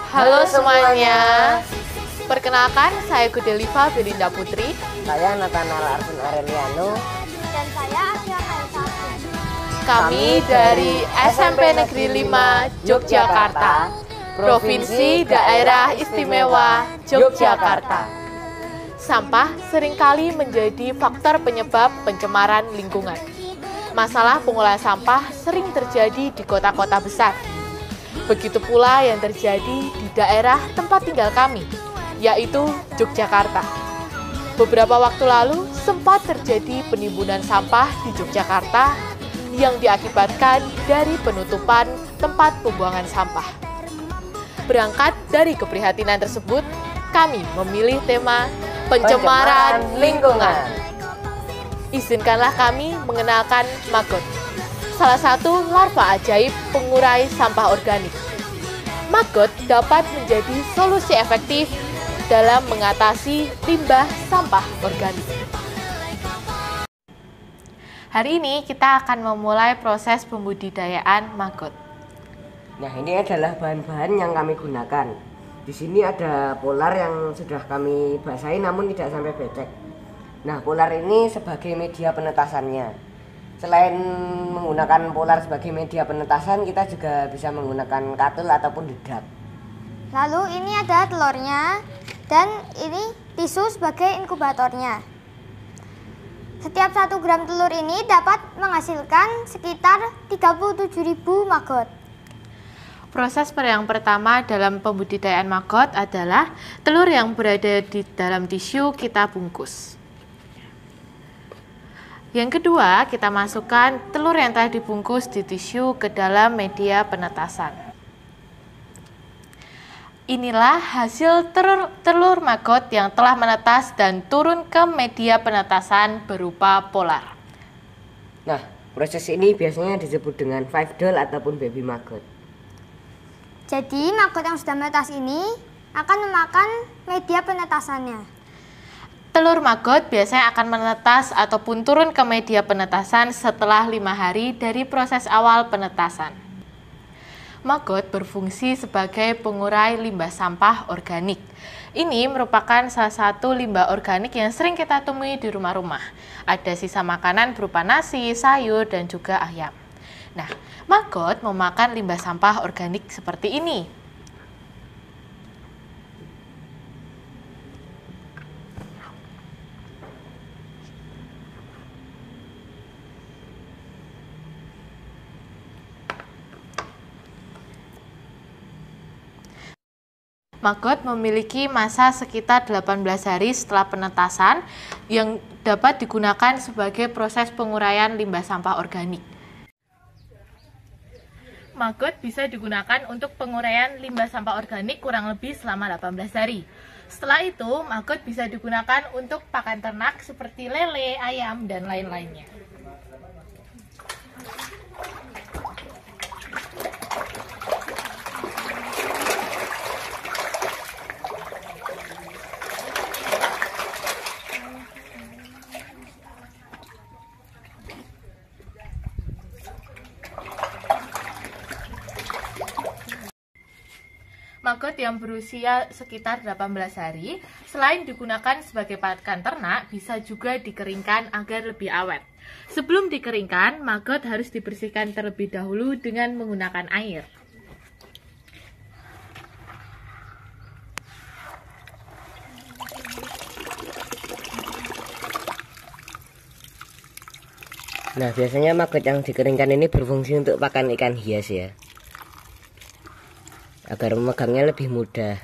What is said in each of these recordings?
Halo semuanya. Perkenalkan, saya Gudeliva Belinda Putri. Saya Nathanael Arvin Aureliano. Dan saya Asia Kaisa. Kami dari SMP Negeri 5 Yogyakarta, Provinsi Daerah Istimewa Yogyakarta. Sampah seringkali menjadi faktor penyebab pencemaran lingkungan. Masalah pengolahan sampah sering terjadi di kota-kota besar. Begitu pula yang terjadi di daerah tempat tinggal kami, yaitu Yogyakarta. Beberapa waktu lalu sempat terjadi penimbunan sampah di Yogyakarta yang diakibatkan dari penutupan tempat pembuangan sampah. Berangkat dari keprihatinan tersebut, kami memilih tema pencemaran lingkungan. Izinkanlah kami mengenalkan maggot, salah satu larva ajaib pengurai sampah organik. Maggot dapat menjadi solusi efektif dalam mengatasi limbah sampah organik. Hari ini kita akan memulai proses pembudidayaan maggot. Nah, ini adalah bahan-bahan yang kami gunakan. Di sini ada polar yang sudah kami basahi namun tidak sampai becek. Nah, polar ini sebagai media penetasannya. Selain menggunakan polar sebagai media penetasan, kita juga bisa menggunakan katul ataupun dedak. Lalu ini ada telurnya dan ini tisu sebagai inkubatornya. Setiap 1 gram telur ini dapat menghasilkan sekitar 37.000 maggot. Proses yang pertama dalam pembudidayaan maggot adalah telur yang berada di dalam tisu kita bungkus. Yang kedua, kita masukkan telur yang telah dibungkus di tisu ke dalam media penetasan. Inilah hasil telur maggot yang telah menetas dan turun ke media penetasan berupa polar. Nah, proses ini biasanya disebut dengan 5 doll ataupun baby maggot. Jadi maggot yang sudah menetas ini akan memakan media penetasannya. Telur maggot biasanya akan menetas ataupun turun ke media penetasan setelah 5 hari dari proses awal penetasan. Maggot berfungsi sebagai pengurai limbah sampah organik. Ini merupakan salah satu limbah organik yang sering kita temui di rumah-rumah. Ada sisa makanan berupa nasi, sayur, dan juga ayam. Nah, maggot memakan limbah sampah organik seperti ini. Maggot memiliki masa sekitar 18 hari setelah penetasan yang dapat digunakan sebagai proses penguraian limbah sampah organik. Maggot bisa digunakan untuk penguraian limbah sampah organik kurang lebih selama 18 hari. Setelah itu, maggot bisa digunakan untuk pakan ternak seperti lele, ayam, dan lain-lainnya. Maggot yang berusia sekitar 18 hari, selain digunakan sebagai pakan ternak, bisa juga dikeringkan agar lebih awet. Sebelum dikeringkan, maggot harus dibersihkan terlebih dahulu dengan menggunakan air. Nah, biasanya maggot yang dikeringkan ini berfungsi untuk pakan ikan hias ya, agar memegangnya lebih mudah.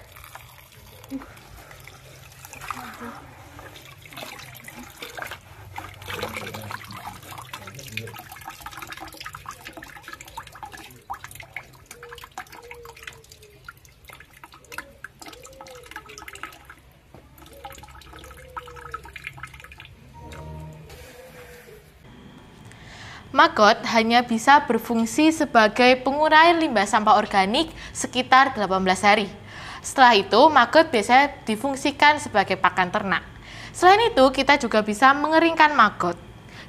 Maggot hanya bisa berfungsi sebagai pengurai limbah sampah organik sekitar 18 hari. Setelah itu, maggot biasanya difungsikan sebagai pakan ternak. Selain itu, kita juga bisa mengeringkan maggot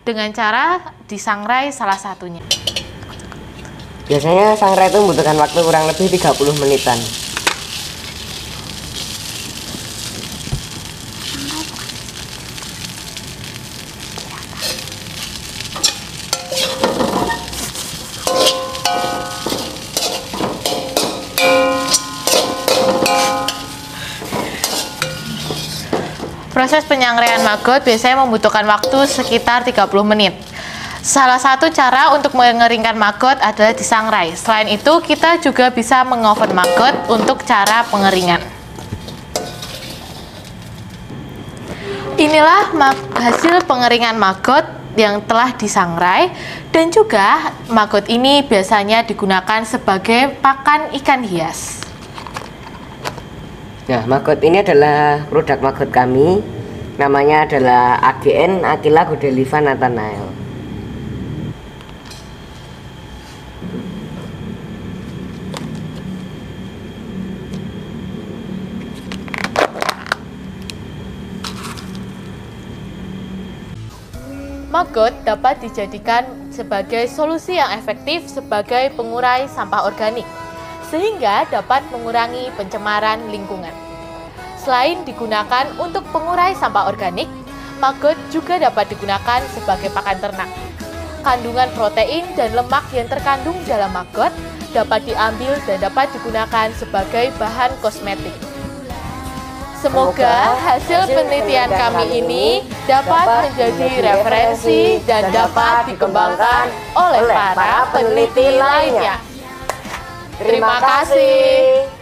dengan cara disangrai salah satunya. Biasanya sangrai itu membutuhkan waktu kurang lebih 30 menitan. Proses penyangraian maggot biasanya membutuhkan waktu sekitar 30 menit. Salah satu cara untuk mengeringkan maggot adalah disangrai. Selain itu, kita juga bisa mengoven maggot untuk cara pengeringan. Inilah hasil pengeringan maggot yang telah disangrai, dan juga maggot ini biasanya digunakan sebagai pakan ikan hias. Nah, maggot ini adalah produk maggot kami. Namanya adalah AGN Aquila Godeliva Nathanael. Maggot dapat dijadikan sebagai solusi yang efektif sebagai pengurai sampah organik, sehingga dapat mengurangi pencemaran lingkungan. Selain digunakan untuk pengurai sampah organik, maggot juga dapat digunakan sebagai pakan ternak. Kandungan protein dan lemak yang terkandung dalam maggot dapat diambil dan dapat digunakan sebagai bahan kosmetik. Semoga hasil penelitian kami ini dapat menjadi referensi dan dapat dikembangkan oleh para peneliti lainnya. Terima kasih.